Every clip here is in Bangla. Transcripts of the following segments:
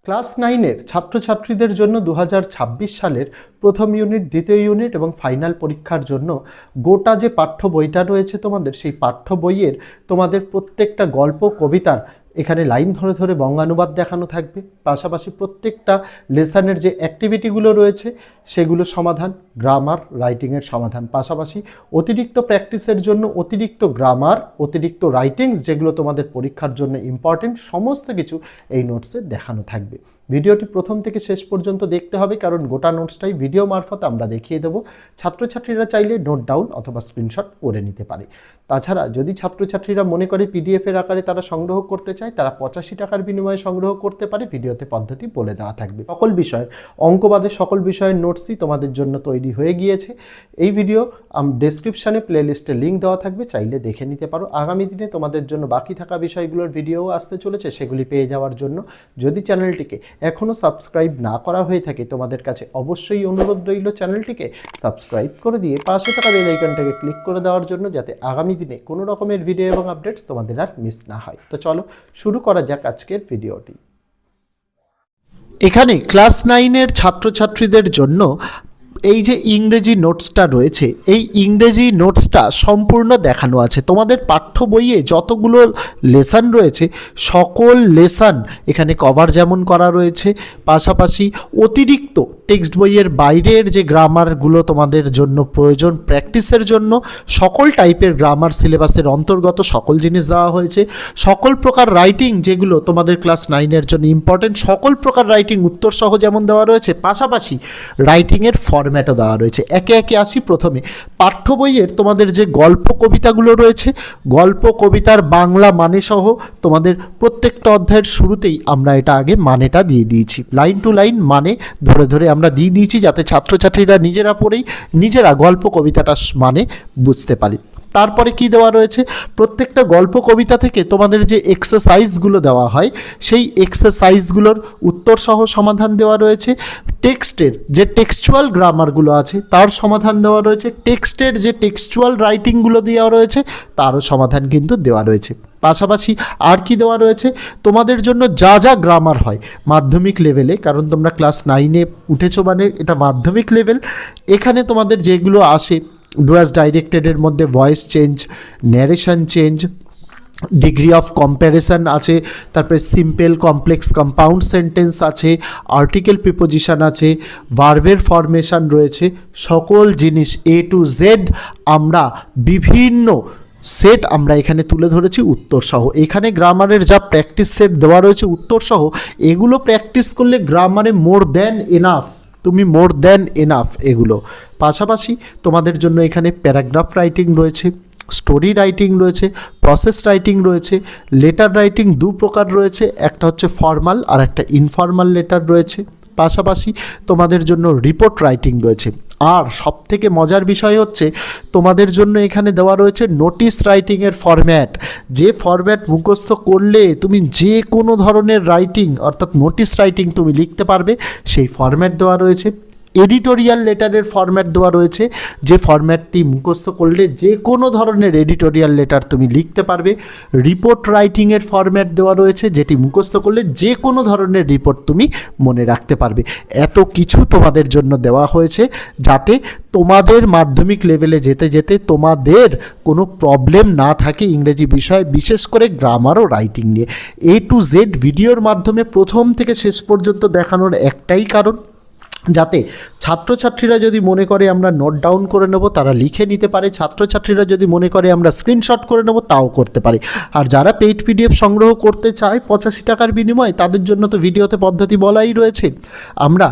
ক্লাস 9-এর ছাত্রছাত্রীদের জন্য 2026 সালের প্রথম ইউনিট, দ্বিতীয় ইউনিট এবং ফাইনাল পরীক্ষার জন্য গোটা যে পাঠ্য বইটা রয়েছে তোমাদের, সেই পাঠ্য বইয়ের তোমাদের প্রত্যেকটা গল্প, কবিতার এখানে লাইন ধরে ধরে বঙ্গানুবাদ দেখানো থাকবে। পাশাপাশি প্রত্যেকটা লেসনের যে অ্যাক্টিভিটিগুলো রয়েছে সেগুলো সমাধান, গ্রামার, রাইটিংয়ের সমাধান। পাশাপাশি অতিরিক্ত প্র্যাকটিসের জন্য অতিরিক্ত গ্রামার, অতিরিক্ত রাইটিংস যেগুলো তোমাদের পরীক্ষার জন্য ইম্পর্টেন্ট, সমস্ত কিছু এই নোটসে দেখানো থাকবে। ভিডিওটি প্রথম থেকে শেষ পর্যন্ত দেখতে হবে, কারণ গোটা নোটসটাই ভিডিও মারফত আমরা দেখিয়ে দেবো। ছাত্রছাত্রীরা চাইলে নোট ডাউন অথবা স্ক্রিনশট করে নিতে পারে। তাছাড়া যদি ছাত্রছাত্রীরা মনে করে পিডিএফের আকারে তারা সংগ্রহ করতে চায়, তারা 85 টাকার বিনিময়ে সংগ্রহ করতে পারে। ভিডিওতে পদ্ধতি বলে দেওয়া থাকবে। সকল বিষয়ের, অঙ্কবাদের সকল বিষয়ের নোটসই তোমাদের জন্য তৈরি হয়ে গিয়েছে। এই ভিডিও ডেসক্রিপশানে প্লেলিস্টে লিঙ্ক দেওয়া থাকবে, চাইলে দেখে নিতে পারো। আগামী দিনে তোমাদের জন্য বাকি থাকা বিষয়গুলোর ভিডিও আসতে চলেছে, সেগুলি পেয়ে যাওয়ার জন্য যদি চ্যানেলটিকে এখনও সাবস্ক্রাইব না করা হয়ে থাকে, তোমাদের কাছে অবশ্যই অনুরোধ রইল চ্যানেলটিকে সাবস্ক্রাইব করে দিয়ে পাশে থাকা বেল আইকনটাকে ক্লিক করে দেওয়ার জন্য, যাতে আগামী দিনে কোনো রকমের ভিডিও এবং আপডেটস তোমাদের আর মিস না হয়। তো চলো শুরু করা যাক আজকের ভিডিওটি। এখানে ক্লাস 9-এর ছাত্রছাত্রীদের জন্য এই যে ইংরেজি নোটসটা রয়েছে, এই ইংরেজি নোটসটা সম্পূর্ণ দেখানো আছে। তোমাদের পাঠ্য বইয়ে যতগুলো লেসন রয়েছে সকল লেসন এখানে কভার যেমন করা রয়েছে, পাশাপাশি অতিরিক্ত টেক্সট বইয়ের বাইরের যে গ্রামারগুলো তোমাদের জন্য প্রয়োজন প্র্যাকটিসের জন্য, সকল টাইপের গ্রামার সিলেবাসের অন্তর্গত সকল জিনিস দেওয়া হয়েছে। সকল প্রকার রাইটিং যেগুলো তোমাদের ক্লাস 9-এর জন্য ইম্পর্টেন্ট, সকল প্রকার রাইটিং উত্তর সহ যেমন দেওয়া রয়েছে, পাশাপাশি রাইটিংয়ের ফরম্যাটও দেওয়া রয়েছে। একে একে আসি। প্রথমে পাঠ্য বইয়ের তোমাদের যে গল্প কবিতাগুলো রয়েছে, গল্প কবিতার বাংলা মানে সহ তোমাদের প্রত্যেকটা অধ্যায়ের শুরুতেই আমরা এটা আগে মানেটা দিয়ে দিয়েছি। লাইন টু লাইন মানে ধরে ধরে আমরা দিয়ে দিয়েছি, যাতে ছাত্রছাত্রীরা নিজেরা পড়েই নিজেরা গল্প কবিতাটা মানে বুঝতে পারে। তারপরে কি দেওয়া রয়েছে, প্রত্যেকটা গল্প কবিতা থেকে তোমাদের যে এক্সারসাইজগুলো দেওয়া হয়, সেই এক্সারসাইজগুলোর উত্তর সহ সমাধান দেওয়া রয়েছে। টেক্সটের যে টেক্সচুয়াল গ্রামারগুলো আছে তার সমাধান দেওয়া রয়েছে। টেক্সটের যে টেক্সচুয়াল রাইটিংগুলো দেওয়া রয়েছে তারও সমাধান কিন্তু দেওয়া রয়েছে। পাশাপাশি আর কি দেওয়া রয়েছে, তোমাদের জন্য যা যা গ্রামার হয় মাধ্যমিক লেভেলে, কারণ তোমরা ক্লাস 9-এ উঠেছো মানে এটা মাধ্যমিক লেভেল, এখানে তোমাদের যেগুলো আসে ডু অ্যাজ ডাইরেক্টেডের মধ্যে voice change, narration change, degree of comparison আছে, তারপরে সিম্পল, কমপ্লেক্স, কম্পাউন্ড সেন্টেন্স আছে, আর্টিকেল প্রিপোজিশন আছে, ভার্বের ফরমেশন রয়েছে, সকল জিনিস এ টু জেড আমরা বিভিন্ন সেট আমরা এখানে তুলে ধরেছি উত্তর সহ। এখানে গ্রামারের যা প্র্যাকটিস সেট দেওয়া রয়েছে উত্তর সহ, এগুলো প্র্যাকটিস করলে গ্রামারে মোর দ্যান এনাফ, তুমি মোর দ্যান এনাফ এগুলো। পাশাপাশি তোমাদের জন্য এখানে প্যারাগ্রাফ রাইটিং রয়েছে, স্টোরি রাইটিং রয়েছে, প্রসেস রাইটিং রয়েছে, লেটার রাইটিং দু প্রকার রয়েছে, একটা হচ্ছে ফর্মাল আর একটা ইনফর্মাল লেটার রয়েছে। পাশাপাশি তোমাদের জন্য রিপোর্ট রাইটিং রয়েছে। আর সবথেকে মজার বিষয় হচ্ছে তোমাদের জন্য এখানে দেওয়া রয়েছে নোটিশ রাইটিংয়ের ফরম্যাট। যে ফরম্যাট মুখস্থ করলে তুমি যে কোনো ধরনের রাইটিং অর্থাৎ নোটিশ রাইটিং তুমি লিখতে পারবে, সেই ফরম্যাট দেওয়া রয়েছে। এডিটোরিয়াল লেটারের ফরম্যাট দেওয়া রয়েছে, যে ফরম্যাটটি মুখস্থ করলে যে কোনো ধরনের এডিটোরিয়াল লেটার তুমি লিখতে পারবে। রিপোর্ট রাইটিংয়ের ফরম্যাট দেওয়া রয়েছে, যেটি মুখস্থ করলে যে কোনো ধরনের রিপোর্ট তুমি মনে রাখতে পারবে। এত কিছু তোমাদের জন্য দেওয়া হয়েছে যাতে তোমাদের মাধ্যমিক লেভেলে যেতে যেতে তোমাদের কোনো প্রবলেম না থাকে ইংরেজি বিষয়ে, বিশেষ করে গ্রামার ও রাইটিং নিয়ে। এ টু জেড ভিডিওর মাধ্যমে প্রথম থেকে শেষ পর্যন্ত দেখানোর একটাই কারণ, যাতে ছাত্রছাত্রীরা যদি মনে করে আমরা নোট ডাউন করে নেব তারা লিখে নিতে পারে, ছাত্রছাত্রীরা যদি মনে করে আমরা স্ক্রিনশট করে নেব তাও করতে পারে। আর যারা পেইড পিডিএফ সংগ্রহ করতে চায় 85 টাকার বিনিময়ে, তাদের জন্য তো ভিডিওতে পদ্ধতি বলাই রয়েছে। আমরা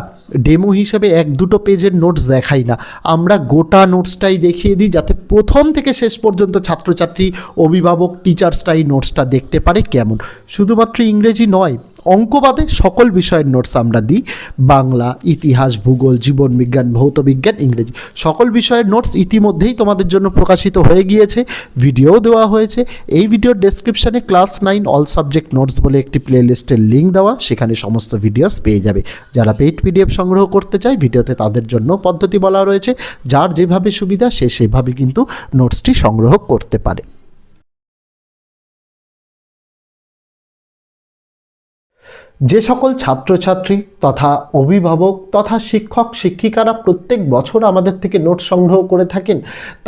ডেমো হিসেবে 1-2 পেজের নোটস দেখাই না, আমরা গোটা নোটসটাই দেখিয়ে দিই, যাতে প্রথম থেকে শেষ পর্যন্ত ছাত্রছাত্রী, অভিভাবক, টিচার্সরা এই নোটসটা দেখতে পারে কেমন। শুধুমাত্র ইংরেজি নয়, অঙ্ক বাদে সকল বিষয়ের নোটস আমরা দিই। বাংলা, ইতিহাস, ভূগোল, জীবনবিজ্ঞান, ভৌতবিজ্ঞান, ইংরেজি সকল বিষয়ের নোটস ইতিমধ্যেই তোমাদের জন্য প্রকাশিত হয়ে গিয়েছে, ভিডিও দেওয়া হয়েছে। এই ভিডিওর ডেসক্রিপশানে ক্লাস 9 অল সাবজেক্ট নোটস বলে একটি প্লেলিস্টের লিঙ্ক দেওয়া, সেখানে সমস্ত ভিডিওস পেয়ে যাবে। যারা পেইড পিডিএফ সংগ্রহ করতে চায় ভিডিওতে তাদের জন্য পদ্ধতি বলা রয়েছে, যার যেভাবে সুবিধা সে সেভাবে কিন্তু নোটসটি সংগ্রহ করতে পারে। যে সকল ছাত্রছাত্রী তথা অভিভাবক তথা শিক্ষক শিক্ষিকারা প্রত্যেক বছর আমাদের থেকে নোট সংগ্রহ করে থাকেন,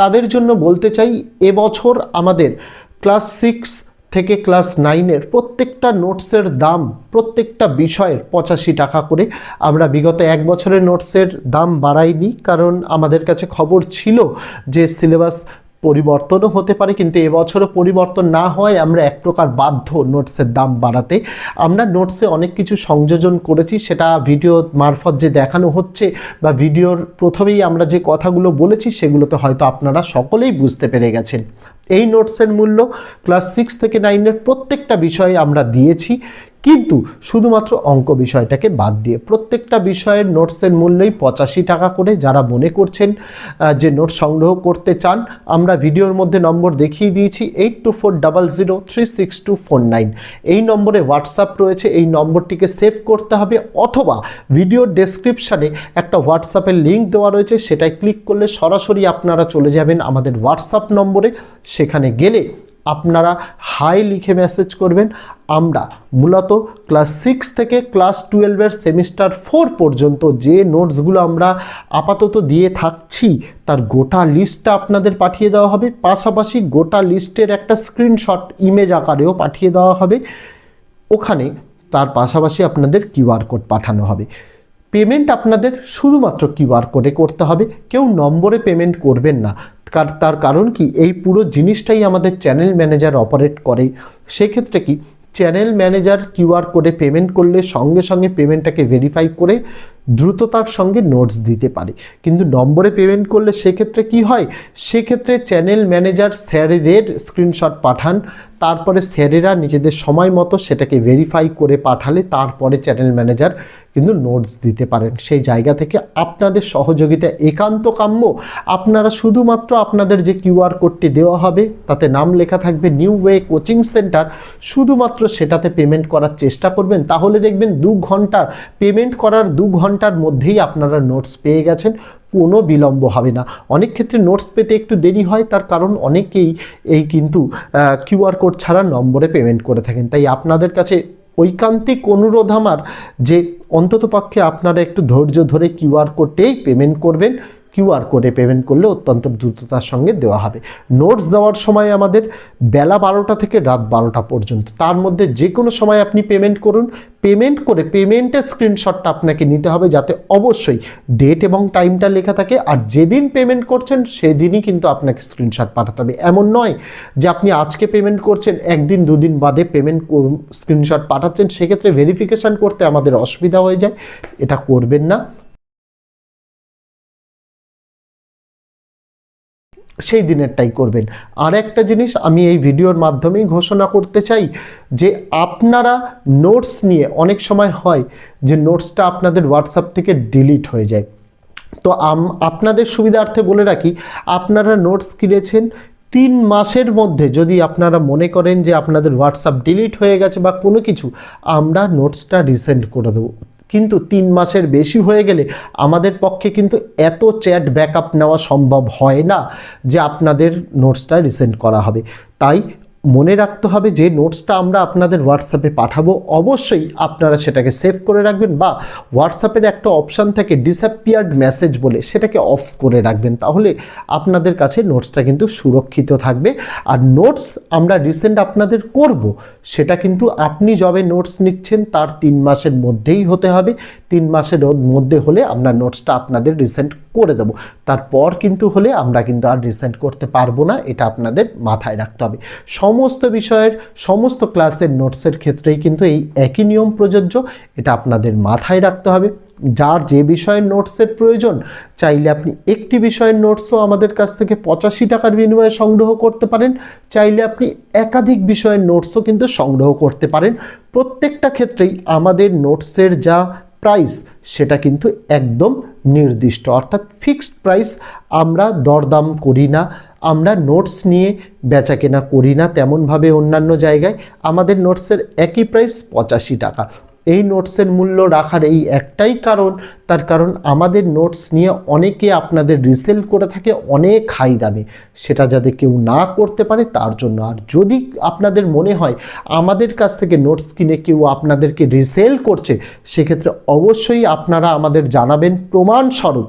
তাদের জন্য বলতে চাই এবছর আমাদের ক্লাস 6 থেকে ক্লাস 9-এর প্রত্যেকটা নোটসের দাম প্রত্যেকটা বিষয়ের 85 টাকা করে। আমরা বিগত এক বছরের নোটসের দাম বাড়াইনি, কারণ আমাদের কাছে খবর ছিল যে সিলেবাস পরিবর্তনও হতে পারে, কিন্তু এবছরও পরিবর্তন না হওয়ায় আমরা এক প্রকার বাধ্য নোটসের দাম বাড়াতে। আমরা নোটসে অনেক কিছু সংযোজন করেছি, সেটা ভিডিও মারফত যে দেখানো হচ্ছে বা ভিডিওর প্রথমেই আমরা যে কথাগুলো বলেছি সেগুলোতে হয়তো আপনারা সকলেই বুঝতে পেরে গেছেন। এই নোটসের মূল্য ক্লাস 6 থেকে 9-এর প্রত্যেকটা বিষয়ে আমরা দিয়েছি, কিন্তু শুধুমাত্র অঙ্ক বিষয়টাকে বাদ দিয়ে প্রত্যেকটা বিষয়ের নোটসের মূল্যই 85 টাকা করে। যারা মনে করছেন যে নোট সংগ্রহ করতে চান, আমরা ভিডিওর মধ্যে নম্বর দেখিয়ে দিয়েছি 8240036249। এই নম্বরে হোয়াটসঅ্যাপ রয়েছে, এই নম্বরটিকে সেভ করতে হবে, অথবা ভিডিওর ডেসক্রিপশানে একটা হোয়াটসঅ্যাপের লিঙ্ক দেওয়া রয়েছে, সেটায় ক্লিক করলে সরাসরি আপনারা চলে যাবেন আমাদের হোয়াটসঅ্যাপ নম্বরে। সেখানে গেলে আপনারা হাই লিখে মেসেজ করবেন। আমরা মূলত ক্লাস 6 থেকে ক্লাস 12-এর সেমিস্টার 4 পর্যন্ত যে নোটসগুলো আমরা আপাতত দিয়ে থাকছি তার গোটা লিস্টটা আপনাদের পাঠিয়ে দেওয়া হবে, পাশাপাশি গোটা লিস্টের একটা স্ক্রিনশট ইমেজ আকারেও পাঠিয়ে দেওয়া হবে। ওখানে তার পাশাপাশি আপনাদের কিউআর কোড পাঠানো হবে। পেমেন্ট আপনাদের শুধুমাত্র কিউআর কোডে করতে হবে, কেউ নম্বরে পেমেন্ট করবেন না। তার কারণ কি, এই পুরো জিনিসটাই আমাদের চ্যানেল ম্যানেজার অপারেট করে। সেক্ষেত্রে কি, চ্যানেল ম্যানেজার কিউআর কোডে পেমেন্ট করলে সঙ্গে সঙ্গে পেমেন্টটাকে ভেরিফাই করে দ্রুততার সঙ্গে নোটস দিতে পারে, কিন্তু নম্বরে পেমেন্ট করলে সেক্ষেত্রে কি হয়, সেক্ষেত্রে চ্যানেল ম্যানেজার স্যারেদের স্ক্রিনশট পাঠান, তারপরে স্যারেরা নিজেদের সময় মতো সেটাকে ভেরিফাই করে পাঠালে তারপরে চ্যানেল ম্যানেজার কিন্তু নোটস দিতে পারেন। সেই জায়গা থেকে আপনাদের সহযোগিতা একান্ত কাম্য। আপনারা শুধুমাত্র আপনাদের যে কিউআর কোডটি দেওয়া হবে তাতে নাম লেখা থাকবে নিউ ওয়ে কোচিং সেন্টার, শুধুমাত্র সেটাতে পেমেন্ট করার চেষ্টা করবেন। তাহলে দেখবেন 2 ঘন্টার পেমেন্ট করার 2 ঘন্টার মধ্যেই আপনারা নোটস পেয়ে গেছেন, কোনো বিলম্ব হবে না। অনেক ক্ষেত্রে নোটস পেতে একটু দেরি হয়, তার কারণ অনেকেই এই কিন্তু কিউআর কোড ছাড়া নম্বরে পেমেন্ট করে থাকেন। তাই আপনাদের কাছে ঐকান্তিক অনুরোধ আমার যে অন্ততপক্ষে আপনারা একটু ধৈর্য ধরে কিউআর কোডেই পেমেন্ট করবেন। কিউআর কোডে পেমেন্ট করলে অত্যন্ত দ্রুততার সঙ্গে দেওয়া হবে। নোটস দেওয়ার সময় আমাদের বেলা 12টা থেকে রাত 12টা পর্যন্ত, তার মধ্যে যে কোনো সময় আপনি পেমেন্ট করুন। পেমেন্ট করে পেমেন্টের স্ক্রিনশটটা আপনাকে নিতে হবে, যাতে অবশ্যই ডেট এবং টাইমটা লেখা থাকে। আর যেদিন পেমেন্ট করছেন সেদিনই কিন্তু আপনাকে স্ক্রিনশট পাঠাতে হবে। এমন নয় যে আপনি আজকে পেমেন্ট করছেন, একদিন 2 দিন বাদে পেমেন্ট স্ক্রিনশট পাঠাচ্ছেন, সেক্ষেত্রে ভেরিফিকেশান করতে আমাদের অসুবিধা হয়ে যায়। এটা করবেন না, সেই দিনেরটাই করবেন। আর একটা জিনিস আমি এই ভিডিওর মাধ্যমেই ঘোষণা করতে চাই যে আপনারা নোটস নিয়ে অনেক সময় হয় যে নোটসটা আপনাদের হোয়াটসঅ্যাপ থেকে ডিলিট হয়ে যায়। তো আপনাদের সুবিধার্থে বলে রাখি, আপনারা নোটস কিনেছেন 3 মাসের মধ্যে যদি আপনারা মনে করেন যে আপনাদের হোয়াটসঅ্যাপ ডিলিট হয়ে গেছে বা কোনো কিছু, আমরা নোটসটা রিসেন্ড করে দেবো। কিন্তু 3 মাসের বেশি হয়ে গেলে আমাদের পক্ষে কিন্তু এত চ্যাট ব্যাকআপ নেওয়া সম্ভব হয় না যে আপনাদের নোটসটা রিসেন্ড করা হবে। তাই মনে রাখতে হবে যে নোটসটা আমরা আপনাদের হোয়াটসঅ্যাপে পাঠাবো, অবশ্যই আপনারা সেটাকে সেভ করে রাখবেন, বা হোয়াটসঅ্যাপের একটা অপশান থাকে ডিসঅ্যাপিয়ার্ড মেসেজ বলে, সেটাকে অফ করে রাখবেন। তাহলে আপনাদের কাছে নোটসটা কিন্তু সুরক্ষিত থাকবে। আর নোটস আমরা রিসেন্ড আপনাদের করব, সেটা কিন্তু আপনি যবে নোটস নিচ্ছেন তার 3 মাসের মধ্যেই হতে হবে। 3 মাসের মধ্যে হলে আমরা নোটসটা আপনাদের রিসেন্ড করে দেবো, তারপর কিন্তু হলে আমরা কিন্তু আর রিসেন্ড করতে পারবো না। এটা আপনাদের মাথায় রাখতে হবে। সমস্ত বিষয়ের সমস্ত ক্লাসের নোটসের ক্ষেত্রেই কিন্তু এই একই নিয়ম প্রযোজ্য, এটা আপনাদের মাথায় রাখতে হবে। যার যে বিষয়ের নোটসের প্রয়োজন, চাইলে আপনি একটি বিষয়ের নোটসও আমাদের কাছ থেকে 85 টাকার বিনিময়ে সংগ্রহ করতে পারেন, চাইলে আপনি একাধিক বিষয়ের নোটসও কিন্তু সংগ্রহ করতে পারেন। প্রত্যেকটা ক্ষেত্রেই আমাদের নোটসের যা প্রাইস সেটা কিন্তু একদম নির্দিষ্ট, অর্থাৎ ফিক্সড প্রাইস। আমরা দরদাম করি না, আমরা নোটস নিয়ে বেচাকেনা করি না তেমনভাবে অন্যান্য জায়গায়। আমাদের নোটসের একই প্রাইস 85 টাকা। এই নোটসের মূল্য রাখার এই একটাই কারণ, তার কারণ আমাদের নোটস নিয়ে অনেকে আপনাদের রিসেল করে থাকে অনেক হাই দামে, সেটা যাতে কেউ না করতে পারে তার জন্য। আর যদি আপনাদের মনে হয় আমাদের কাছ থেকে নোটস কিনে কেউ আপনাদেরকে রিসেল করছে, সেক্ষেত্রে অবশ্যই আপনারা আমাদের জানাবেন প্রমাণস্বরূপ।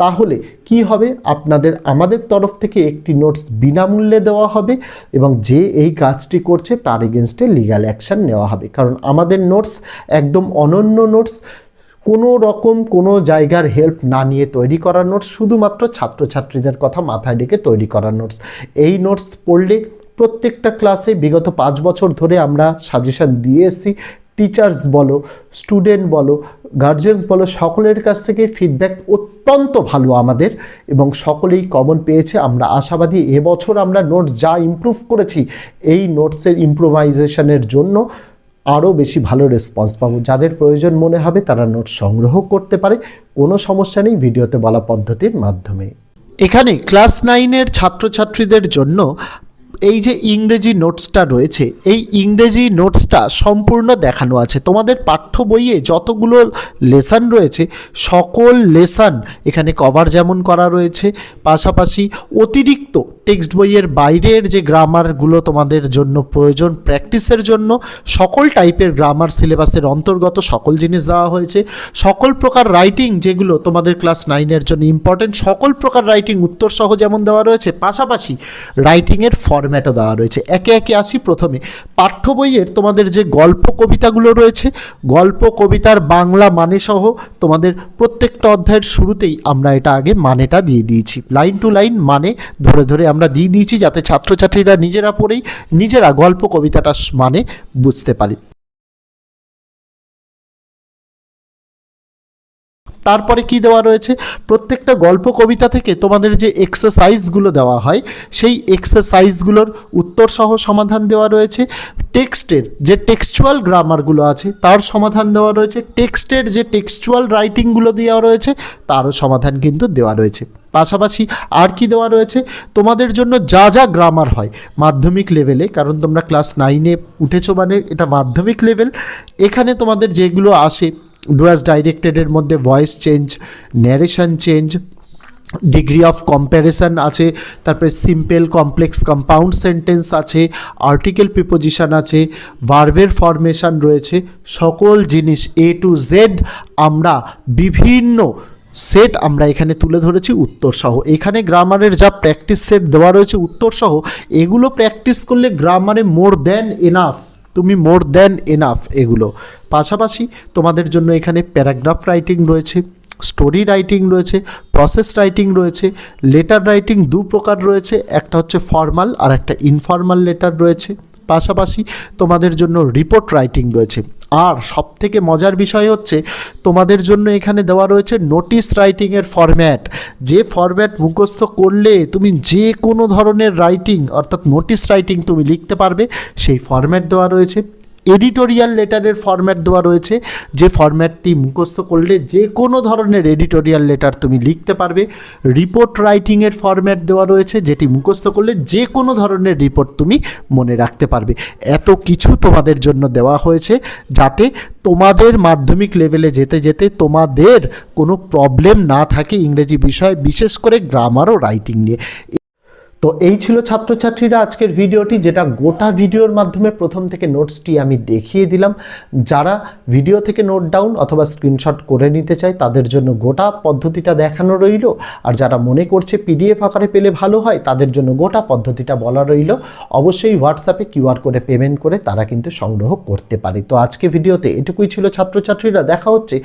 তাহলে কি হবে, আপনাদের আমাদের তরফ থেকে একটি নোটস বিনামূল্যে দেওয়া হবে এবং যে এই কাজটি করছে তার এগেনস্টে লিগ্যাল অ্যাকশান নেওয়া হবে। কারণ আমাদের নোটস একদম অনন্য নোটস, কোনো রকম কোনো জায়গার হেল্প না নিয়ে তৈরি করা নোটস, শুধুমাত্র ছাত্রছাত্রীদের কথা মাথায় রেখে তৈরি করা নোটস। এই নোটস পড়লে প্রত্যেকটা ক্লাসে বিগত 5 বছর ধরে আমরা সাজেশান দিয়ে এসেছি। টিচার্স বলো, স্টুডেন্ট বলো, গার্জেন্স বলো, সকলের কাছ থেকে ফিডব্যাক অত্যন্ত ভালো আমাদের এবং সকলেই কমন পেয়েছে। আমরা আশাবাদী এবছর আমরা নোটস যা ইমপ্রুভ করেছি, এই নোটসের ইমপ্রোভাইজেশনের জন্য আরও বেশি ভালো রেসপন্স পাবো। যাদের প্রয়োজন মনে হবে তারা নোটস সংগ্রহ করতে পারে, কোনো সমস্যা নেই ভিডিওতে বলা পদ্ধতির মাধ্যমে। এখানে ক্লাস 9-এর ছাত্রছাত্রীদের জন্য এই যে ইংরেজি নোটসটা রয়েছে, এই ইংরেজি নোটসটা সম্পূর্ণ দেখানো আছে। তোমাদের পাঠ্য বইয়ে যতগুলো লেসন রয়েছে সকল লেসন এখানে কভার যেমন করা রয়েছে, পাশাপাশি অতিরিক্ত টেক্সট বইয়ের বাইরের যে গ্রামারগুলো তোমাদের জন্য প্রয়োজন প্র্যাকটিসের জন্য, সকল টাইপের গ্রামার সিলেবাসের অন্তর্গত সকল জিনিস দেওয়া হয়েছে। সকল প্রকার রাইটিং যেগুলো তোমাদের ক্লাস 9-এর জন্য ইম্পর্টেন্ট, সকল প্রকার রাইটিং উত্তর সহ যেমন দেওয়া রয়েছে, পাশাপাশি রাইটিংয়ের ফরম্যাটও দেওয়া রয়েছে। একে একে আসি। প্রথমে পাঠ্য বইয়ের তোমাদের যে গল্প কবিতাগুলো রয়েছে, গল্প কবিতার বাংলা মানে সহ তোমাদের প্রত্যেকটা অধ্যায়ের শুরুতেই আমরা এটা আগে মানেটা দিয়ে দিয়েছি, লাইন টু লাইন মানে ধরে ধরে আমরা দিয়ে দিয়েছি, যাতে ছাত্রছাত্রীরা নিজেরা পড়েই নিজেরা গল্প কবিতাটা মানে বুঝতে পারে। তারপরে কি দেওয়া রয়েছে, প্রত্যেকটা গল্প কবিতা থেকে তোমাদের যে এক্সারসাইজগুলো দেওয়া হয়, সেই এক্সারসাইজগুলোর উত্তর সহ সমাধান দেওয়া রয়েছে। টেক্সটের যে টেক্সচুয়াল গ্রামারগুলো আছে তার সমাধান দেওয়া রয়েছে। টেক্সটের যে টেক্সচুয়াল রাইটিংগুলো দেওয়া রয়েছে তারও সমাধান কিন্তু দেওয়া রয়েছে। পাশাপাশি আর কি দেওয়া রয়েছে, তোমাদের জন্য যা যা গ্রামার হয় মাধ্যমিক লেভেলে, কারণ তোমরা ক্লাস 9-এ উঠেছো মানে এটা মাধ্যমিক লেভেল, এখানে তোমাদের যেগুলো আসে ডু অ্যাজ ডাইরেক্টেডের মধ্যে voice change, narration change, degree of comparison আছে, তারপরে সিম্পল কমপ্লেক্স কম্পাউন্ড সেন্টেন্স আছে, আর্টিকেল প্রিপোজিশন আছে, ভার্বের ফরমেশন রয়েছে, সকল জিনিস A to Z আমরা বিভিন্ন সেট আমরা এখানে তুলে ধরেছি উত্তর সহ। এখানে গ্রামারের যা প্র্যাকটিস সেট দেওয়া রয়েছে উত্তর সহ, এগুলো প্র্যাকটিস করলে গ্রামারে মোর দ্যান এনাফ, তুমি মোর দ্যান এনাফ এগুলো। পাশাপাশি তোমাদের জন্য এখানে প্যারাগ্রাফ রাইটিং রয়েছে, স্টোরি রাইটিং রয়েছে, প্রসেস রাইটিং রয়েছে, লেটার রাইটিং দু প্রকার রয়েছে, একটা হচ্ছে ফর্মাল আর একটা ইনফর্মাল লেটার রয়েছে। পাশাপাশি তোমাদের জন্য রিপোর্ট রাইটিং রয়েছে। আর সবথেকে মজার বিষয় হচ্ছে তোমাদের জন্য এখানে দেওয়া রয়েছে নোটিশ রাইটিংয়ের ফরম্যাট, যে ফরম্যাট মুখস্থ করলে তুমি যে কোনো ধরনের রাইটিং অর্থাৎ নোটিশ রাইটিং তুমি লিখতে পারবে, সেই ফরম্যাট দেওয়া রয়েছে। এডিটোরিয়াল লেটারের ফরম্যাট দেওয়া রয়েছে, যে ফরম্যাটটি মুখস্থ করলে যে কোনো ধরনের এডিটোরিয়াল লেটার তুমি লিখতে পারবে। রিপোর্ট রাইটিংয়ের ফরম্যাট দেওয়া রয়েছে, যেটি মুখস্থ করলে যে কোনো ধরনের রিপোর্ট তুমি মনে রাখতে পারবে। এত কিছু তোমাদের জন্য দেওয়া হয়েছে যাতে তোমাদের মাধ্যমিক লেভেলে যেতে যেতে তোমাদের কোনো প্রবলেম না থাকে ইংরেজি বিষয়ে, বিশেষ করে গ্রামার ও রাইটিং নিয়ে। তো এই ছিল ছাত্রছাত্রীরা আজকের ভিডিওটি, যেটা গোটা ভিডিওর মাধ্যমে প্রথম থেকে নোটসটি আমি দেখিয়ে দিলাম। যারা ভিডিও থেকে নোট ডাউন অথবা স্ক্রিনশট করে নিতে চায় তাদের জন্য গোটা পদ্ধতিটা দেখানো রইল, আর যারা মনে করছে পিডিএফ আকারে পেলে ভালো হয় তাদের জন্য গোটা পদ্ধতিটা বলা রইল। অবশ্যই হোয়াটসঅ্যাপে QR কোডে পেমেন্ট করে তারা কিন্তু সংগ্রহ করতে পারে। তো আজকে ভিডিওতে এটুকুই ছিল ছাত্রছাত্রীরা, দেখা হচ্ছে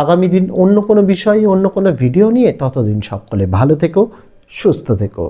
আগামী দিন অন্য কোনো বিষয়ে অন্য কোনো ভিডিও নিয়ে। ততদিন সকলে ভালো থেকো, সুস্থ থেকো।